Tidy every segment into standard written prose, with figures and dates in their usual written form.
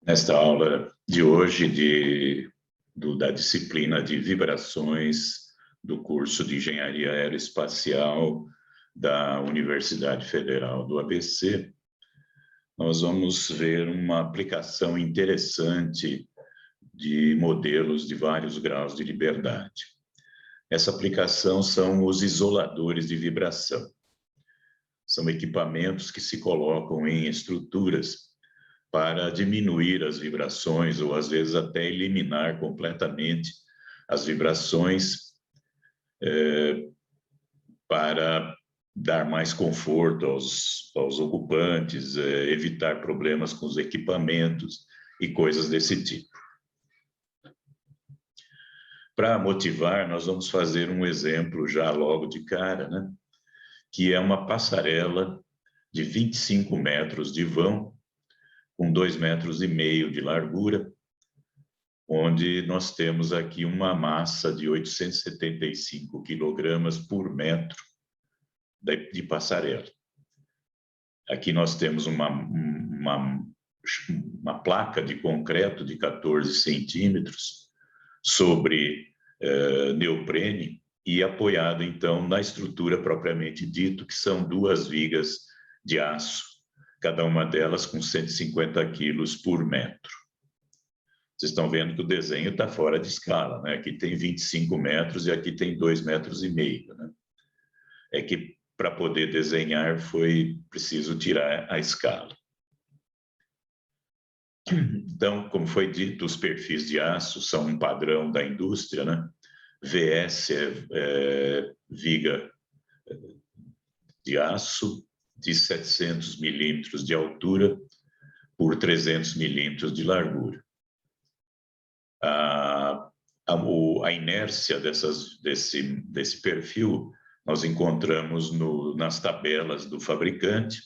Nesta aula de hoje da disciplina de vibrações do curso de Engenharia Aeroespacial da Universidade Federal do ABC, nós vamos ver uma aplicação interessante de modelos de vários graus de liberdade. Essa aplicação são os isoladores de vibração. São equipamentos que se colocam em estruturas para diminuir as vibrações ou, às vezes, até eliminar completamente as vibrações para dar mais conforto aos ocupantes, evitar problemas com os equipamentos e coisas desse tipo. Para motivar, nós vamos fazer um exemplo já logo de cara, né? Que é uma passarela de 25 metros de vão, com 2,5 metros de largura, onde nós temos aqui uma massa de 875 quilogramas por metro de passarela. Aqui nós temos uma placa de concreto de 14 centímetros sobre neoprene e apoiado, então, na estrutura propriamente dito, que são 2 vigas de aço, cada uma delas com 150 quilos por metro. Vocês estão vendo que o desenho está fora de escala, né? Aqui tem 25 metros e aqui tem 2,5 metros, né? É que para poder desenhar foi preciso tirar a escala. Então, como foi dito, os perfis de aço são um padrão da indústria, né? VS é viga de aço de 700 milímetros de altura por 300 milímetros de largura. A inércia desse perfil nós encontramos nas tabelas do fabricante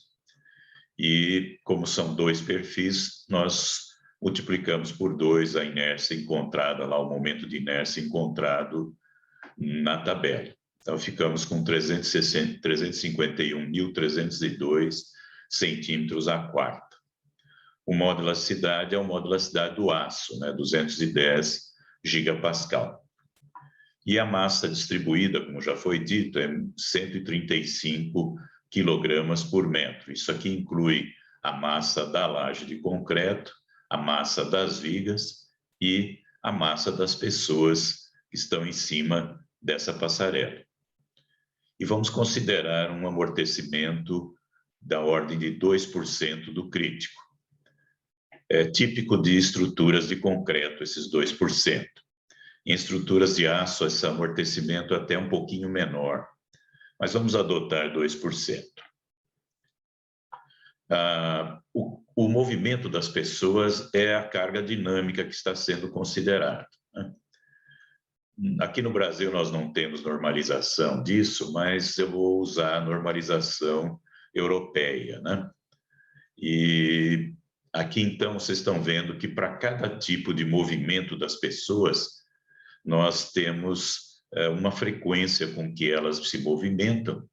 e, como são 2 perfis, nós multiplicamos por 2 a inércia encontrada lá, o momento de inércia encontrado na tabela. Então, ficamos com 351.302 centímetros a quarta. O modo de elasticidade é o modo de elasticidade do aço, né? 210 gigapascal. E a massa distribuída, como já foi dito, é 135 quilogramas por metro. Isso aqui inclui a massa da laje de concreto, a massa das vigas e a massa das pessoas que estão em cima dessa passarela. E vamos considerar um amortecimento da ordem de 2% do crítico. É típico de estruturas de concreto, esses 2%. Em estruturas de aço, esse amortecimento é até um pouquinho menor, mas vamos adotar 2%. O movimento das pessoas é a carga dinâmica que está sendo considerada, né? Aqui no Brasil nós não temos normalização disso, mas eu vou usar a normalização europeia, né? E aqui, então, vocês estão vendo que para cada tipo de movimento das pessoas, nós temos uma frequência com que elas se movimentam,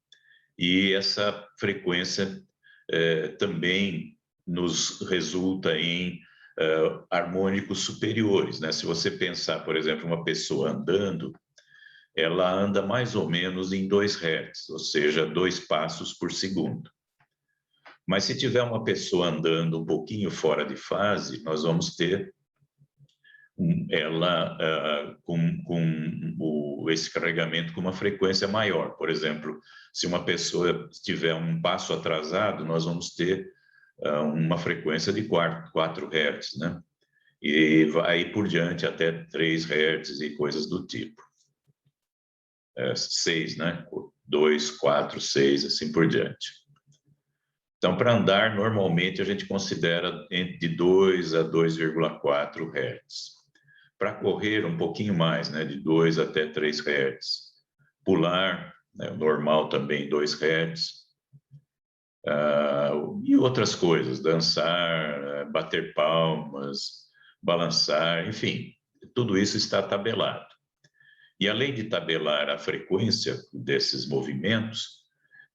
e essa frequência também nos resulta em harmônicos superiores, né? Se você pensar, por exemplo, uma pessoa andando, ela anda mais ou menos em 2 Hz, ou seja, 2 passos por segundo. Mas se tiver uma pessoa andando um pouquinho fora de fase, nós vamos ter ela esse carregamento com uma frequência maior. Por exemplo, se uma pessoa tiver um passo atrasado, nós vamos ter uma frequência de 4 Hz, né? E vai por diante até 3 Hz e coisas do tipo. 6, né? 2, 4, 6, assim por diante. Então, para andar, normalmente a gente considera de 2 a 2,4 Hz. Para correr, um pouquinho mais, né? De 2 até 3 Hz. Pular, né? Normal também, 2 Hz. E outras coisas, dançar, bater palmas, balançar, enfim, tudo isso está tabelado. E além de tabelar a frequência desses movimentos,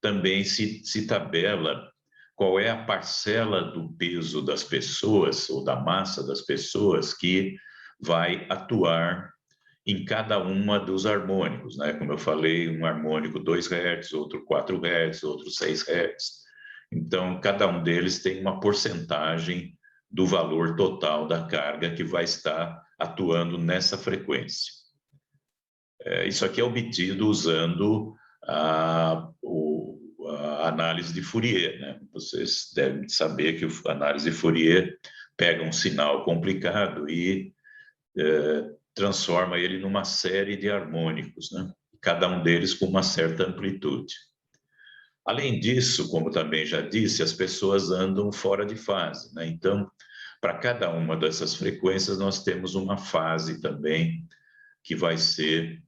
também se tabela qual é a parcela do peso das pessoas ou da massa das pessoas que vai atuar em cada uma dos harmônicos, né? Como eu falei, um harmônico 2 Hz, outro 4 Hz, outro 6 Hz. Então, cada um deles tem uma porcentagem do valor total da carga que vai estar atuando nessa frequência. Isso aqui é obtido usando a análise de Fourier, né? Vocês devem saber que a análise de Fourier pega um sinal complicado e transforma ele numa série de harmônicos, né? Cada um deles com uma certa amplitude. Além disso, como também já disse, as pessoas andam fora de fase, né? Então, para cada uma dessas frequências, nós temos uma fase também que vai ser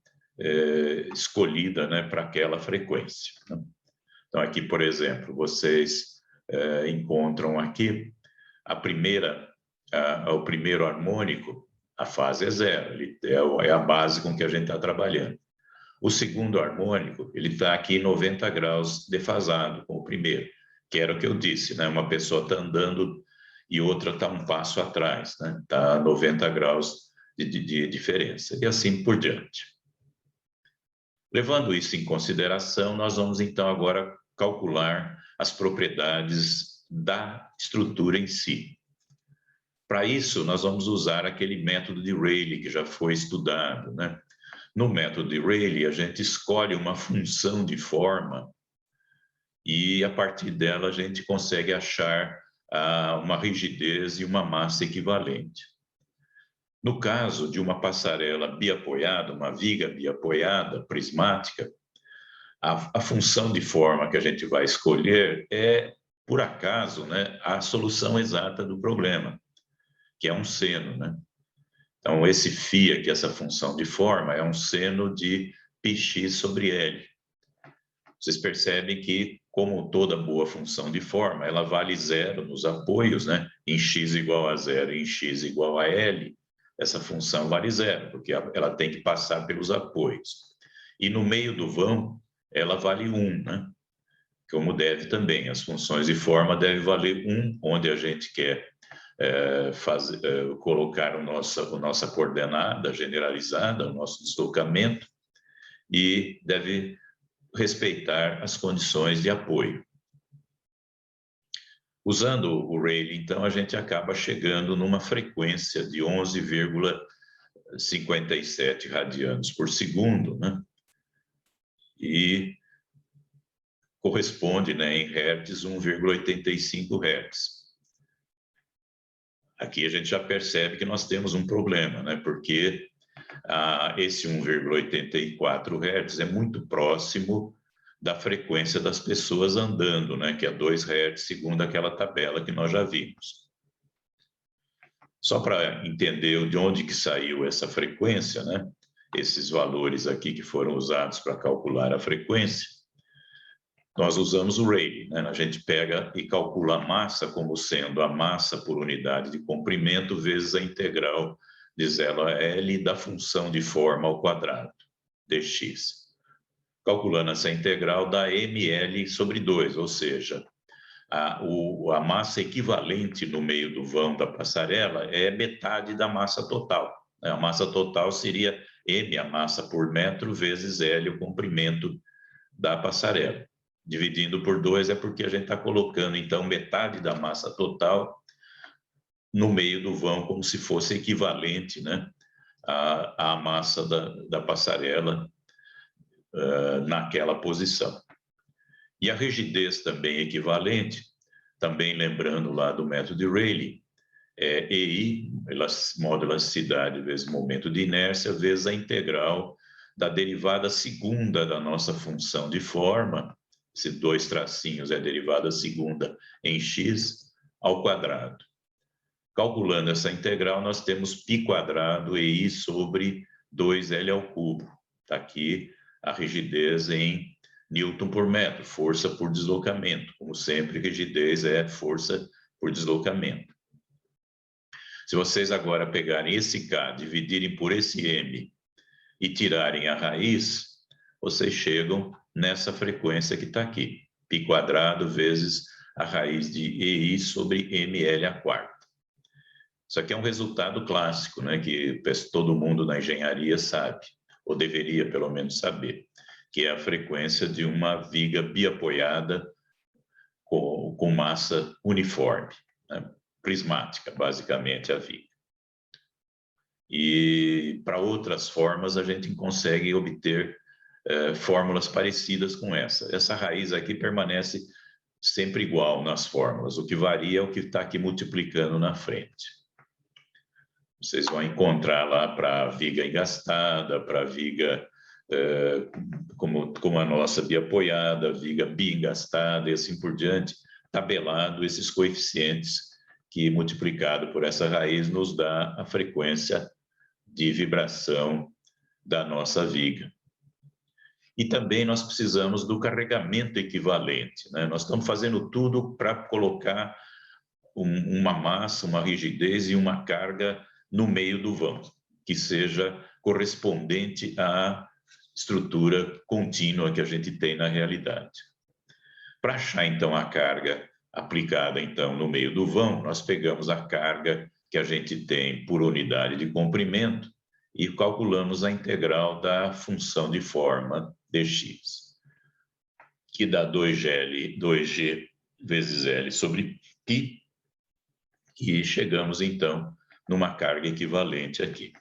escolhida, né, para aquela frequência, né? Então, aqui, por exemplo, vocês encontram aqui o primeiro harmônico, a fase é zero, ele é a base com que a gente está trabalhando. O segundo harmônico, ele está aqui 90 graus defasado com o primeiro, que era o que eu disse, né? Uma pessoa está andando e outra está um passo atrás, né? Está 90 graus de diferença, e assim por diante. Levando isso em consideração, nós vamos então agora calcular as propriedades da estrutura em si. Para isso, nós vamos usar aquele método de Rayleigh que já foi estudado, né? No método de Rayleigh, a gente escolhe uma função de forma e, a partir dela, a gente consegue achar uma rigidez e uma massa equivalente. No caso de uma passarela biapoiada, uma viga biapoiada, prismática, a função de forma que a gente vai escolher é, por acaso, né, a solução exata do problema, que é um seno, né? Então, esse φ aqui, essa função de forma, é um seno de πx sobre L. Vocês percebem que, como toda boa função de forma, ela vale zero nos apoios, né? Em x igual a zero e em x igual a L, essa função vale zero, porque ela tem que passar pelos apoios. E no meio do vão, ela vale 1, né? Como deve também. As funções de forma devem valer 1, onde a gente quer colocar a nossa coordenada generalizada, o nosso deslocamento, e deve respeitar as condições de apoio. Usando o Rayleigh, então, a gente acaba chegando numa frequência de 11,57 radianos por segundo, né? E corresponde, né, em hertz, 1,85 hertz. Aqui a gente já percebe que nós temos um problema, né? Porque esse 1,84 Hz é muito próximo da frequência das pessoas andando, né? Que é 2 Hz, segundo aquela tabela que nós já vimos. Só para entender de onde que saiu essa frequência, né? Esses valores aqui que foram usados para calcular a frequência, nós usamos o Rayleigh, né? A gente pega e calcula a massa como sendo a massa por unidade de comprimento vezes a integral de 0 a L da função de forma ao quadrado, dx. Calculando essa integral dá ml sobre 2, ou seja, a massa equivalente no meio do vão da passarela é metade da massa total. A massa total seria m, a massa por metro, vezes L, o comprimento da passarela. Dividindo por 2 é porque a gente está colocando, então, metade da massa total no meio do vão, como se fosse equivalente, né, à massa da passarela naquela posição. E a rigidez também equivalente, também lembrando lá do método de Rayleigh, é EI, modo elasticidade vezes momento de inércia, vezes a integral da derivada segunda da nossa função de forma, esses 2 tracinhos é a derivada segunda em x ao quadrado. Calculando essa integral, nós temos π quadrado EI sobre 2L ao cubo. Está aqui a rigidez em Newton por metro, força por deslocamento. Como sempre, rigidez é força por deslocamento. Se vocês agora pegarem esse K, dividirem por esse M e tirarem a raiz, vocês chegam nessa frequência que está aqui, π quadrado vezes a raiz de EI sobre ML à quarta. Isso aqui é um resultado clássico, né, que todo mundo na engenharia sabe, ou deveria pelo menos saber, que é a frequência de uma viga biapoiada com massa uniforme, né, prismática, basicamente, a viga. E para outras formas, a gente consegue obter fórmulas parecidas com essa. Essa raiz aqui permanece sempre igual nas fórmulas, o que varia é o que está aqui multiplicando na frente. Vocês vão encontrar lá para a viga engastada, para a viga como a nossa biapoiada, viga biengastada e assim por diante, tabelado esses coeficientes que, multiplicado por essa raiz, nos dá a frequência de vibração da nossa viga. E também nós precisamos do carregamento equivalente, né? Nós estamos fazendo tudo para colocar uma massa, uma rigidez e uma carga no meio do vão, que seja correspondente à estrutura contínua que a gente tem na realidade. Para achar, então, a carga aplicada, então, no meio do vão, nós pegamos a carga que a gente tem por unidade de comprimento e calculamos a integral da função de forma dx, que dá 2G vezes L sobre π, e chegamos, então, numa carga equivalente aqui.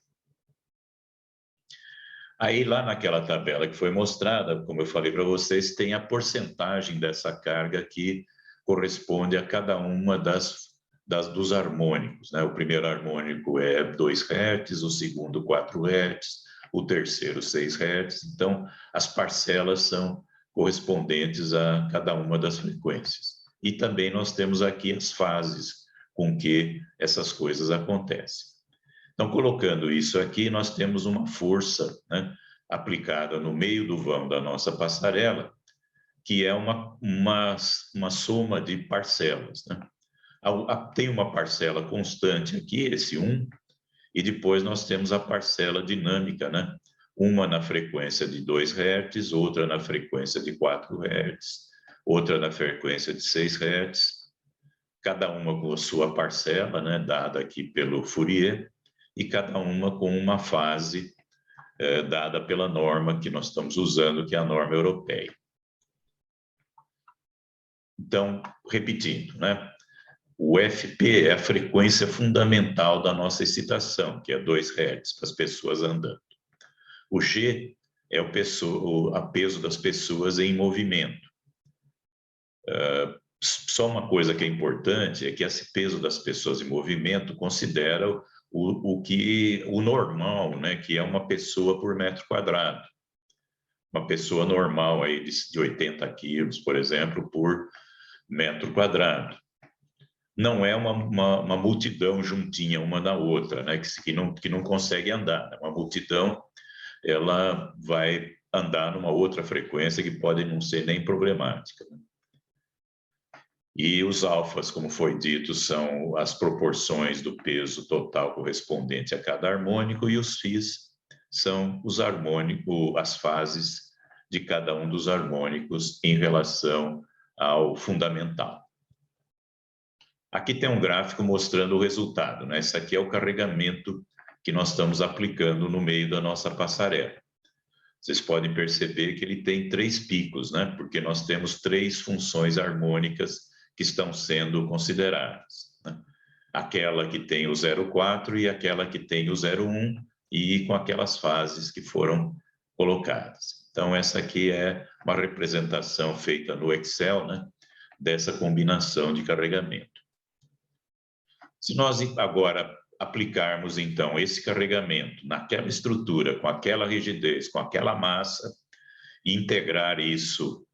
Aí, lá naquela tabela que foi mostrada, como eu falei para vocês, tem a porcentagem dessa carga que corresponde a cada uma dos harmônicos, né? O primeiro harmônico é 2 Hz, o segundo 4 Hz, o terceiro 6 Hz. Então, as parcelas são correspondentes a cada uma das frequências. E também nós temos aqui as fases com que essas coisas acontecem. Então, colocando isso aqui, nós temos uma força, né, aplicada no meio do vão da nossa passarela, que é uma soma de parcelas, né? Tem uma parcela constante aqui, esse 1, e depois nós temos a parcela dinâmica, né? Uma na frequência de 2 Hz, outra na frequência de 4 Hz, outra na frequência de 6 Hz, cada uma com a sua parcela, né, dada aqui pelo Fourier, e cada uma com uma fase dada pela norma que nós estamos usando, que é a norma europeia. Então, repetindo, né? O FP é a frequência fundamental da nossa excitação, que é 2 Hz para as pessoas andando. O G é o peso das pessoas em movimento. Só uma coisa que é importante é que esse peso das pessoas em movimento considera o normal, né, que é uma pessoa por metro quadrado. Uma pessoa normal aí de 80 quilos, por exemplo, por metro quadrado. Não é uma multidão juntinha uma na outra, né, que não consegue andar. Uma multidão, ela vai andar numa outra frequência que pode não ser nem problemática. E os alfas, como foi dito, são as proporções do peso total correspondente a cada harmônico, e os φs são os harmônicos, as fases de cada um dos harmônicos em relação ao fundamental. Aqui tem um gráfico mostrando o resultado, né? Esse aqui é o carregamento que nós estamos aplicando no meio da nossa passarela. Vocês podem perceber que ele tem 3 picos, né? Porque nós temos 3 funções harmônicas que estão sendo consideradas, né? Aquela que tem o 0,4 e aquela que tem o 0,1, e com aquelas fases que foram colocadas. Então, essa aqui é uma representação feita no Excel, né, dessa combinação de carregamento. Se nós agora aplicarmos, então, esse carregamento naquela estrutura, com aquela rigidez, com aquela massa, e integrar isso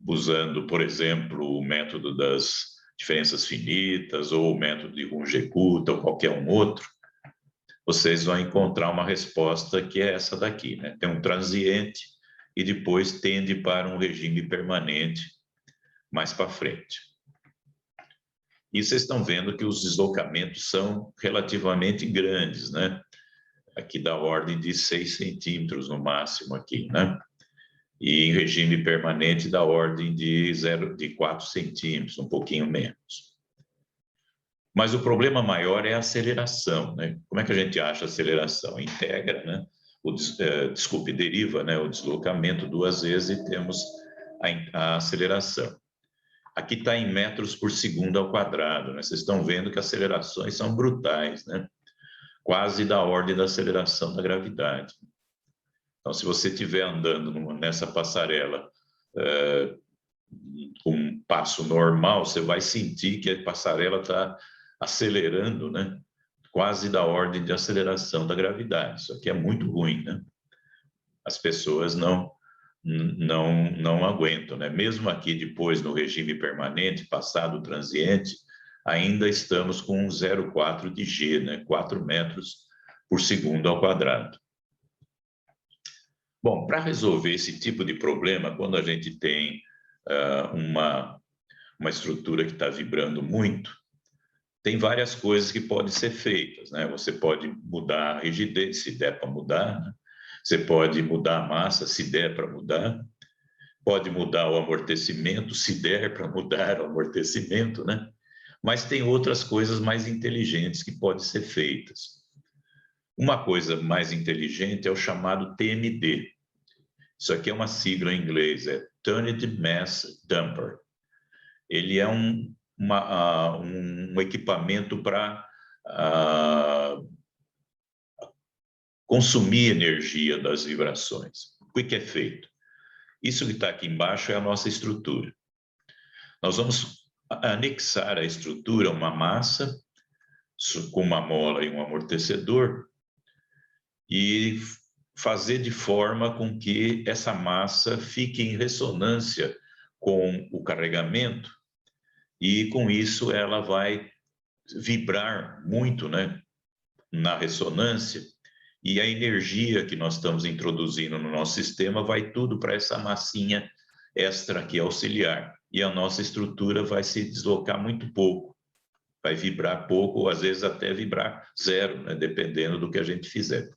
usando, por exemplo, o método das diferenças finitas, ou o método de Runge-Kutta, ou qualquer um outro, vocês vão encontrar uma resposta que é essa daqui, né? Tem um transiente e depois tende para um regime permanente mais para frente. E vocês estão vendo que os deslocamentos são relativamente grandes, né? Aqui da ordem de 6 centímetros no máximo aqui, né? e em regime permanente da ordem de 4 centímetros, um pouquinho menos. Mas o problema maior é a aceleração, né? Como é que a gente acha a aceleração? Integra, né? Desculpe, deriva, né? O deslocamento duas vezes e temos a aceleração. Aqui está em metros por segundo ao quadrado, né? Vocês estão vendo que as acelerações são brutais, né? Quase da ordem da aceleração da gravidade. Então, se você estiver andando nessa passarela com um passo normal, você vai sentir que a passarela está acelerando, né? Quase da ordem de aceleração da gravidade. Isso aqui é muito ruim, né? As pessoas não aguentam, né? Mesmo aqui depois no regime permanente, passado o transiente, ainda estamos com 0,4 de G, né? 4 metros por segundo ao quadrado. Bom, para resolver esse tipo de problema, quando a gente tem uma estrutura que está vibrando muito, tem várias coisas que podem ser feitas, né? Você pode mudar a rigidez, se der para mudar, né? Você pode mudar a massa, se der para mudar, pode mudar o amortecimento, se der para mudar o amortecimento, né? Mas tem outras coisas mais inteligentes que podem ser feitas. Uma coisa mais inteligente é o chamado TMD. Isso aqui é uma sigla em inglês, é Turned Mass Damper. Ele é um equipamento para consumir energia das vibrações. O que é feito? Isso que está aqui embaixo é a nossa estrutura. Nós vamos anexar à estrutura uma massa com uma mola e um amortecedor e fazer de forma com que essa massa fique em ressonância com o carregamento e, com isso, ela vai vibrar muito, né, na ressonância, e a energia que nós estamos introduzindo no nosso sistema vai tudo para essa massinha extra aqui auxiliar, e a nossa estrutura vai se deslocar muito pouco, vai vibrar pouco, ou às vezes até vibrar zero, né, dependendo do que a gente fizer.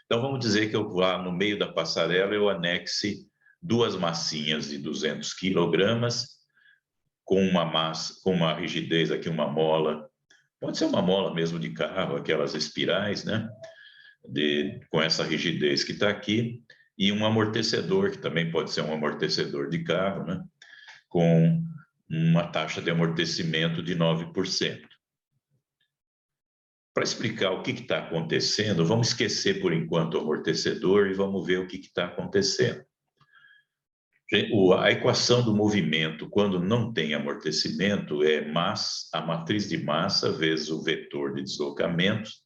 Então, vamos dizer que eu vá no meio da passarela, eu anexe duas massinhas de 200 quilogramas, com uma massa, com uma rigidez aqui, uma mola, pode ser uma mola mesmo de carro, aquelas espirais, né? Com essa rigidez que está aqui, e um amortecedor, que também pode ser um amortecedor de carro, né? Com uma taxa de amortecimento de 9%. Para explicar o que está acontecendo, vamos esquecer por enquanto o amortecedor e vamos ver o que está acontecendo. A equação do movimento, quando não tem amortecimento, é a matriz de massa vezes o vetor de deslocamentos,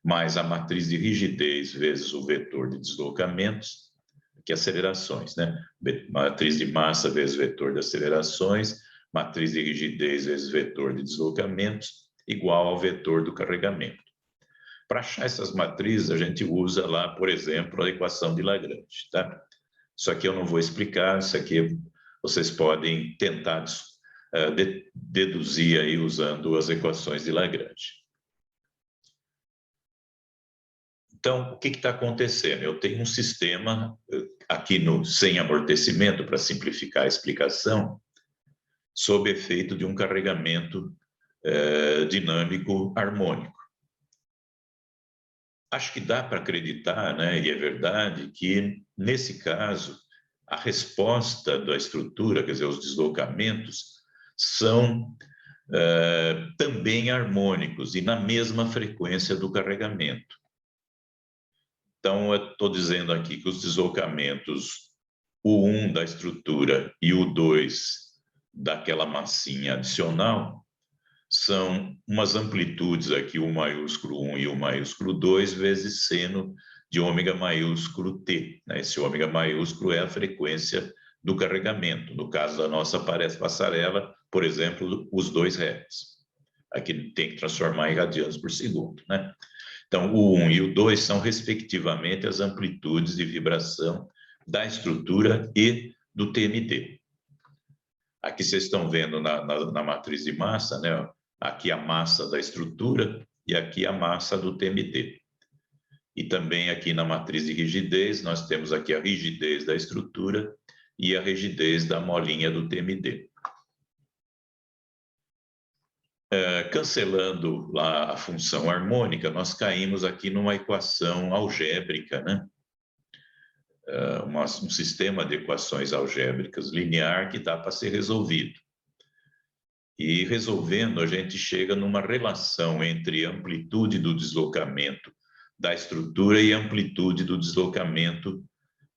mais a matriz de rigidez vezes o vetor de deslocamentos, que é acelerações, né? Matriz de massa vezes vetor de acelerações, matriz de rigidez vezes vetor de deslocamentos, igual ao vetor do carregamento. Para achar essas matrizes, a gente usa lá, por exemplo, a equação de Lagrange, tá? Isso aqui eu não vou explicar, isso aqui vocês podem tentar deduzir aí usando as equações de Lagrange. Então, o que está acontecendo? Eu tenho um sistema aqui sem amortecimento, para simplificar a explicação, sob efeito de um carregamento dinâmico harmônico. Acho que dá para acreditar, né, e é verdade, que, nesse caso, a resposta da estrutura, quer dizer, os deslocamentos, são também harmônicos e na mesma frequência do carregamento. Então, eu estou dizendo aqui que os deslocamentos, o 1 da estrutura e o 2 daquela massinha adicional, são umas amplitudes aqui, o maiúsculo 1 e o maiúsculo 2, vezes seno de ômega maiúsculo T. Né? Esse ômega maiúsculo é a frequência do carregamento. No caso da nossa passarela, por exemplo, os 2 Hz. Aqui tem que transformar em radianos por segundo. Né? Então, o 1 e o 2 são, respectivamente, as amplitudes de vibração da estrutura e do TMD. Aqui vocês estão vendo na matriz de massa, né? Aqui a massa da estrutura e aqui a massa do TMD. E também aqui na matriz de rigidez, nós temos aqui a rigidez da estrutura e a rigidez da molinha do TMD. Cancelando lá a função harmônica, nós caímos aqui numa equação algébrica, né? Um sistema de equações algébricas linear que dá para ser resolvido. E resolvendo, a gente chega numa relação entre amplitude do deslocamento da estrutura e amplitude do deslocamento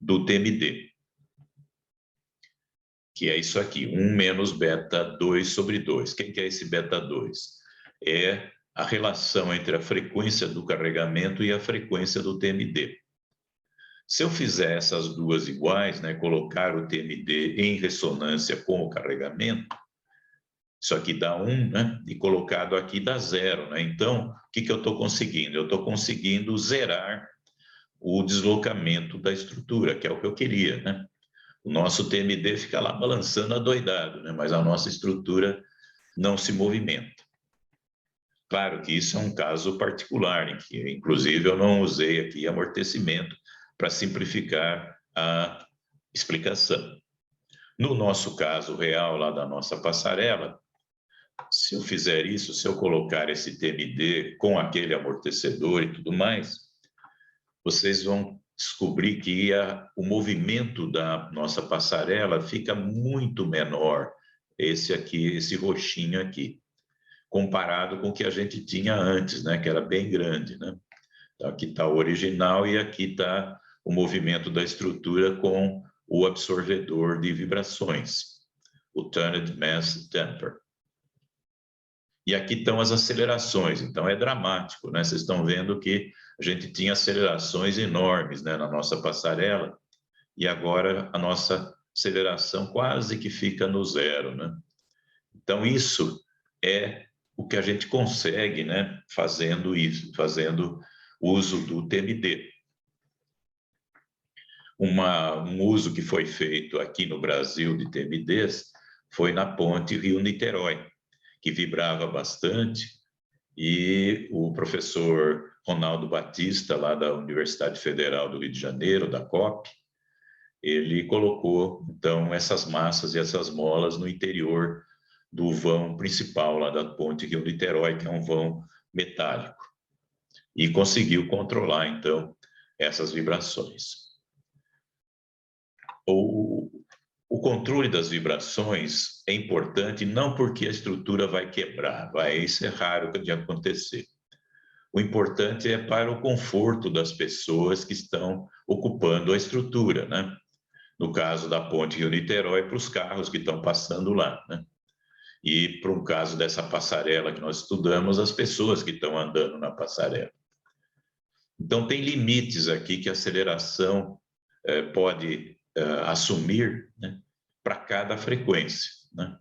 do TMD, que é isso aqui, 1 menos beta 2 sobre 2. Quem que é esse beta 2? É a relação entre a frequência do carregamento e a frequência do TMD. Se eu fizer essas duas iguais, né, colocar o TMD em ressonância com o carregamento, isso aqui dá 1, né? E colocado aqui dá 0, né? Então, o que eu estou conseguindo? Eu estou conseguindo zerar o deslocamento da estrutura, que é o que eu queria, né? O nosso TMD fica lá balançando adoidado, né? Mas a nossa estrutura não se movimenta. Claro que isso é um caso particular, em que, inclusive, eu não usei aqui amortecimento para simplificar a explicação. No nosso caso real, lá da nossa passarela, se eu fizer isso, se eu colocar esse TMD com aquele amortecedor e tudo mais, vocês vão descobrir que o movimento da nossa passarela fica muito menor, esse aqui, esse roxinho aqui, comparado com o que a gente tinha antes, né, que era bem grande, né? Então, aqui está o original e aqui está o movimento da estrutura com o absorvedor de vibrações, o Turned Mass Damper. E aqui estão as acelerações, então é dramático, né? Vocês estão vendo que a gente tinha acelerações enormes, né, na nossa passarela, e agora a nossa aceleração quase que fica no zero, né? Então, isso é o que a gente consegue, né, fazendo isso, fazendo uso do TMD. Um uso que foi feito aqui no Brasil de TMDs foi na ponte Rio-Niterói, que vibrava bastante, e o professor Ronaldo Batista, lá da Universidade Federal do Rio de Janeiro, da COP, ele colocou, então, essas massas e essas molas no interior do vão principal lá da ponte Rio-Niterói, que é um vão metálico, e conseguiu controlar, então, essas vibrações. O controle das vibrações é importante não porque a estrutura vai quebrar, isso é raro de acontecer. O importante é para o conforto das pessoas que estão ocupando a estrutura, né? No caso da ponte Rio-Niterói, para os carros que estão passando lá, né? E para um caso dessa passarela que nós estudamos, as pessoas que estão andando na passarela. Então, tem limites aqui que a aceleração pode assumir, né, para cada frequência, né?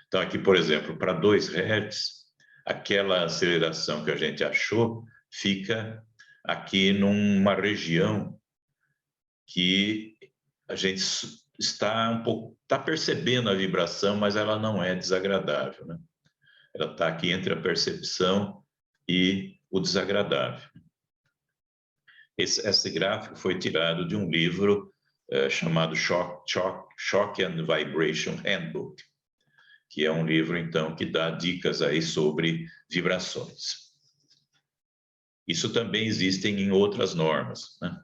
Então, aqui, por exemplo, para 2 Hz, aquela aceleração que a gente achou fica aqui numa região que a gente está percebendo a vibração, mas ela não é desagradável, né? Ela está aqui entre a percepção e o desagradável. Esse gráfico foi tirado de um livro chamado Shock and Vibration Handbook, que é um livro, então, que dá dicas aí sobre vibrações. Isso também existe em outras normas, né?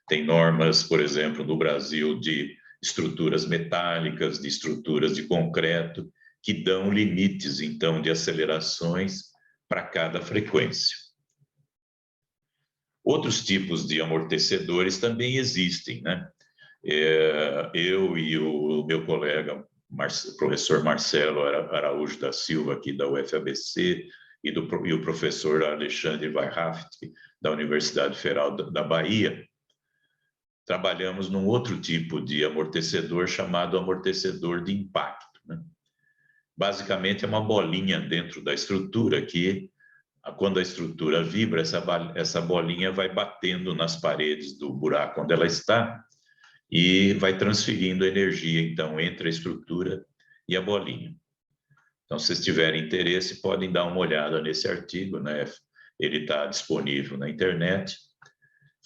Tem normas, por exemplo, no Brasil, de estruturas metálicas, de estruturas de concreto, que dão limites, então, de acelerações para cada frequência. Outros tipos de amortecedores também existem, né? Eu e o meu colega, professor Marcelo Araújo da Silva, aqui da UFABC, e o professor Alexandre Weihraft, da Universidade Federal da Bahia, trabalhamos num outro tipo de amortecedor chamado amortecedor de impacto, né? Basicamente, é uma bolinha dentro da estrutura que, quando a estrutura vibra, essa bolinha vai batendo nas paredes do buraco onde ela está e vai transferindo energia, então, entre a estrutura e a bolinha. Então, se vocês tiverem interesse, podem dar uma olhada nesse artigo, né? Ele está disponível na internet.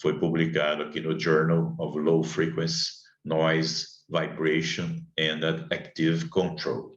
foi publicado aqui no Journal of Low Frequency Noise, Vibration and Active Control.